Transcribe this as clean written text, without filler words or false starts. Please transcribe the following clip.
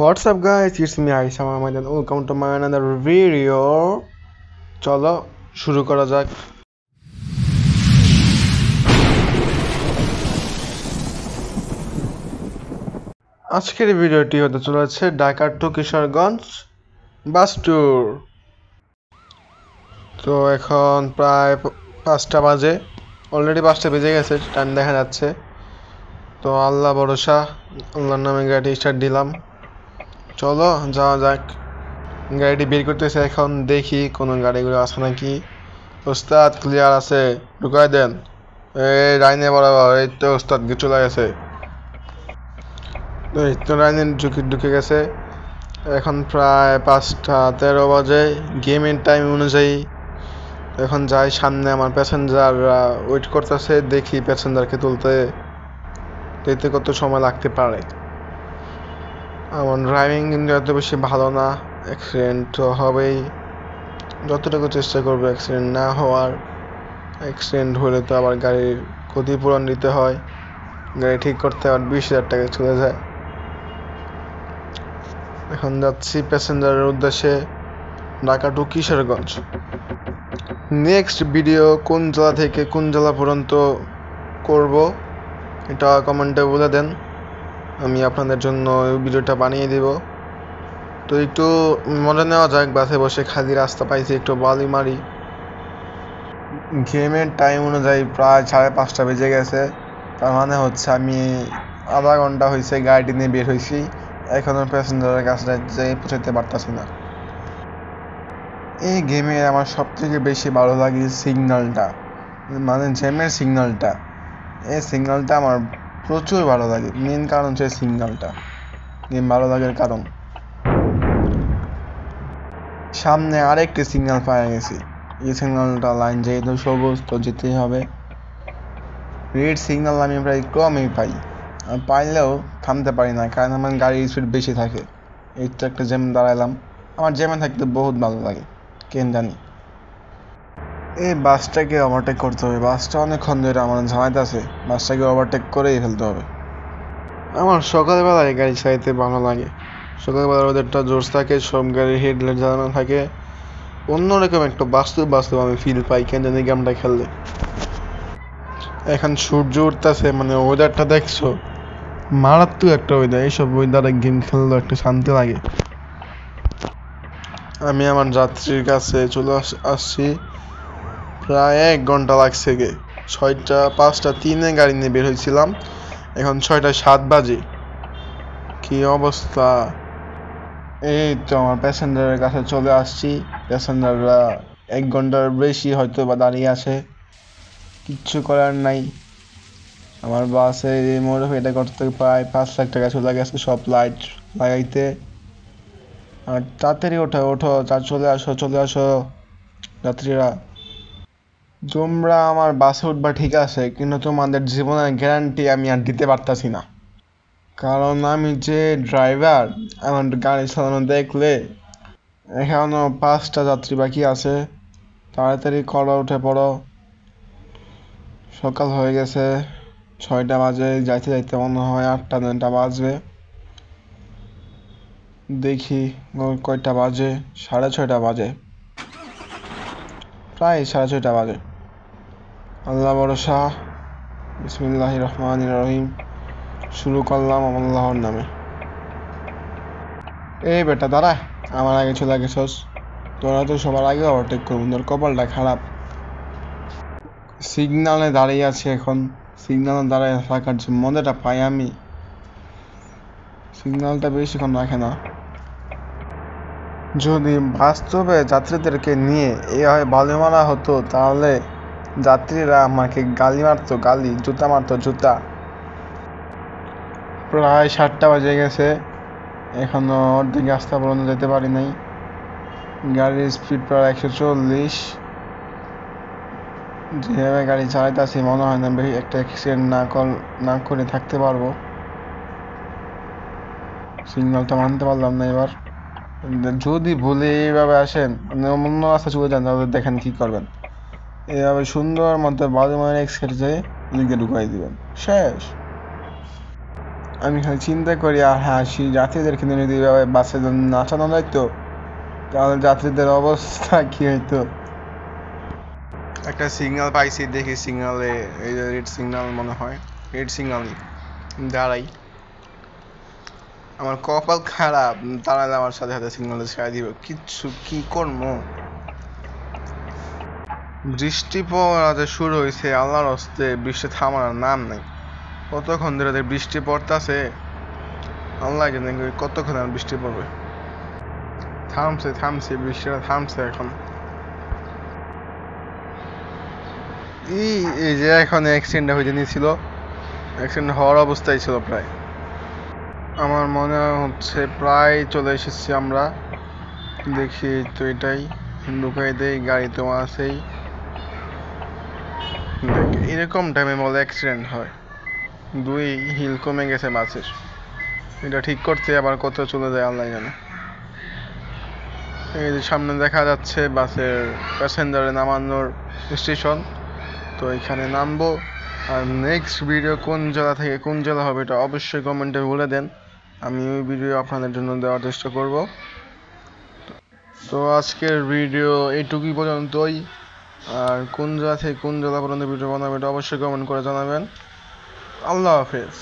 What's up guys, it's me Aisha Ahmed and welcome to my another video. চলো শুরু করা যাক। আজকের ভিডিওটি হতে চলেছে Dhaka to Kishoreganj bus tour. তো এখন প্রায় 5টা বাজে, অলরেডি 5টা বেজে গেছে, টাইম দেখা যাচ্ছে। তো আল্লাহ ভরসা, আল্লাহর নামে গাড়ি স্টার্ট দিলাম, চলো যাওয়া যাক। গাড়িটি বের করতেছে, এখন দেখি কোনো গাড়িগুলো আছে নাকি। ওস্তাদ ক্লিয়ার আছে, ঢুকাই দেন। এই লাইনে বরাবর, এই তো ওস্তাদ চলে গেছে, এই তো লাইনে ঢুকে গেছে। এখন প্রায় 5টা 13 বাজে গেমের টাইম অনুযায়ী। এখন যাই সামনে, আমার প্যাসেঞ্জাররা ওয়েট করতেছে, দেখি প্যাসেঞ্জারকে তুলতে দেখতে কত সময় লাগতে পারে। আমার ড্রাইভিং কিন্তু এত বেশি ভালো না, অ্যাক্সিডেন্ট তো হবেই। যতটুকু চেষ্টা করবো অ্যাক্সিডেন্ট না হওয়ার। অ্যাক্সিডেন্ট হলে তো আবার গাড়ির ক্ষতিপূরণ দিতে হয়, গাড়ি ঠিক করতে আবার 20,000 টাকা চলে যায়। এখন যাচ্ছি প্যাসেঞ্জারের উদ্দেশ্যে, Dhaka to Kishoreganj. Next video কোন জেলা থেকে কোন জেলা পর্যন্ত করব এটা কমেন্টে বলে দেন, আমি আপনাদের জন্য ভিডিওটা বানিয়ে দিব। তো একটু মনে নেওয়া যাক, বাসে বসে খালি রাস্তা পাইছি, একটু বালি মারি। গেমের টাইম অনুযায়ী প্রায় 5:30 বেজে গেছে, তার মানে হচ্ছে আমি আধা ঘন্টা হয়েছে গাড়িটি নিয়ে বের হয়েছি, এখনও প্যাসেঞ্জারের কাছে যেয়ে পৌঁছাতে পারতাছি না। এই গেমে আমার সব থেকে বেশি ভালো লাগে সিগন্যালটা, মানে জ্যামের সিগন্যালটা। এই সিগন্যালটা আমার প্রচুর ভালো লাগে, মেন কারণ হচ্ছে সিগন্যালটা। গেম ভালো লাগার কারণ, সামনে আরেকটি সিগন্যাল পাওয়া গেছি। এই সিগন্যালটা লাইন যেহেতু সবুজ, তো যেতেই হবে। রেড সিগন্যাল আমি প্রায় কমই পাই, আমি পাইলেও থামতে পারি না, কারণ আমার গাড়ির স্পিড বেশি থাকে। এই তো একটা জ্যাম দাঁড়ালাম, আমার জ্যামে থাকতে বহুত ভালো লাগে, কেন জানি। এই বাসটাকে ওভারটেক করতে হবে, বাসটা অনেকক্ষণ ধরে আমার ঝামাইতেছে, বাসটাকে ওভারটেক করেই ফেলতে হবে। আমার সকালবেলায় গাড়ি চালাইতে ভালো লাগে, সকালবেলা ওদেরটা জোশ থাকে, সব গাড়ির হেডলাইট জ্বালানো থাকে, অন্যরকম একটা বাস্তব আমি ফিল পাই কেন জানি গেমটা খেললে। এখন সূর্য উঠতেছে, মানে ওয়েদারটা দেখছো, মারাত্মক একটা ওয়েদার। এইসব ওয়েদারে গেম খেললে একটা শান্তি লাগে। আমি আমার যাত্রীর কাছে চলে আসছি, প্রায় 1 ঘন্টা লাগছে। 5:03 গাড়ি নিয়ে বের হয়েছিলাম, এখন 6:07 বাজে। কি অবস্থা! এই তো আমার প্যাসেঞ্জারের কাছে চলে আসছি, প্যাসেঞ্জাররা 1 ঘন্টার বেশি হয়তো বা দাঁড়িয়ে আছে, কিচ্ছু করার নাই। আমার বাসে মডিফাইটা করতে প্রায় 5 লাখ টাকা চলে গেছে, সব লাইট লাগাইতে। আর তাড়াতাড়ি ওঠো, চলে আসো যাত্রীরা। তোমরা আমার বাসে উঠবা ঠিক আছে, কিন্তু তোমাদের জীবনের গ্যারান্টি আমি আর দিতে পারতাছি না, কারণ আমি যে ড্রাইভার, আমার গাড়ি চালানো দেখলে। এখনো 5টা যাত্রী বাকি আছে, তাড়াতাড়ি করো, উঠে পড়ো। সকাল হয়ে গেছে, 6টা বাজে, যাইতে যাইতে মনে হয় 8টা 9টা বাজবে। দেখি কয়টা বাজে, 6:30 বাজে, প্রায় 6:30 বাজে। আল্লাহ ভরসা, বিসমিল্লাহির রহমানির রহিম, শুরু করলাম আল্লাহর নামে। এই বেটা দাঁড়া, আমার আগে চলে গেছস, তোরা তো সবার আগে ওভারটেক করবো, তোর কপালটা খারাপ। সিগনালে দাঁড়িয়ে আছি, এখন সিগনালে দাঁড়িয়ে থাকার যে মজাটা পাই আমি, সিগন্যালটা বেশিক্ষণ রাখে না। যদি বাস্তবে যাত্রীদেরকে নিয়ে এভাবে বালি মারা হতো, তাহলে যাত্রীরা আমাকে গালি মারতো, গালি, জুতা মারতো, জুতা। প্রায় 7টা বাজে গেছে, এখনো অর্ধেক রাস্তা পর্যন্ত যেতে পারি নাই। গাড়ির স্পিড প্রায় 140। যেভাবে গাড়ি চালাইতেছি মনে হয় না একটা অ্যাক্সিডেন্ট না করে থাকতে পারবো। সিগন্যালটা মানতে পারলাম না এবার। যদি ভুলে এইভাবে আসেন, অন্য রাস্তা চলে যান, তাহলে দেখেন কি করবেন। এইভাবে সুন্দর মতো বাজে মানে এক্সিডেন্টে লিখে ঢুকাই দিবেন, শেষ। আমি খালি চিন্তা করি আর হাসি, যাত্রীদেরকে নিয়ে যদি এভাবে বাসে নাচানো যাইতো তাহলে যাত্রীদের অবস্থা কি হইতো। একটা সিগন্যাল পাইছি, দেখি সিগন্যালে এই যে রেড সিগন্যাল মনে হয়, রেড সিগন্যালই দাঁড়াই। আমার কপাল খারাপ, দাঁড়ালে আমার সাথে সাথে সিগন্যালে ছেড়ে দিব, কিচ্ছু কি করবো। বৃষ্টি পড়া যে শুরু হয়েছে, আল্লাহর হস্তে বৃষ্টি থামার নাম নাই। কতক্ষণ ধরে বৃষ্টি পড়তেছে, আল্লাহ জানে কতক্ষণ আর বৃষ্টি পড়বে। থামছে বৃষ্টিটা থামছে এখন। এই যে এখন অ্যাক্সিডেন্ট হয়ে নিয়েছিল, অ্যাক্সিডেন্ট হওয়ার অবস্থায় ছিল প্রায়। আমার মনে হচ্ছে প্রায় চলে এসেছি আমরা। দেখি তো এটাই ঢুকাই দেই, গাড়ি তো আছেই। এরকম টাইমে বলে অ্যাক্সিডেন্ট হয়, 2 হিল কমে গেছে বাসের। এটা ঠিক করতে আবার কত চলে যায় আল্লাহ জানে। এই যে সামনে দেখা যাচ্ছে বাসের প্যাসেঞ্জারে নামানোর স্টেশন, তো এখানে নামবো। আর নেক্সট ভিডিও কোন জেলা থেকে কোন জেলা হবে এটা অবশ্যই কমেন্টে বলে দেন, আমি ওই ভিডিও আপনাদের জন্য দেওয়ার চেষ্টা করব। তো আজকের ভিডিও এইটুকুই পর্যন্তই। আর কোন জেলা থেকে কোন জেলা পর্যন্ত ভিডিও বানাবে এটা অবশ্যই কমেন্ট করে জানাবেন। আল্লাহ হাফেজ।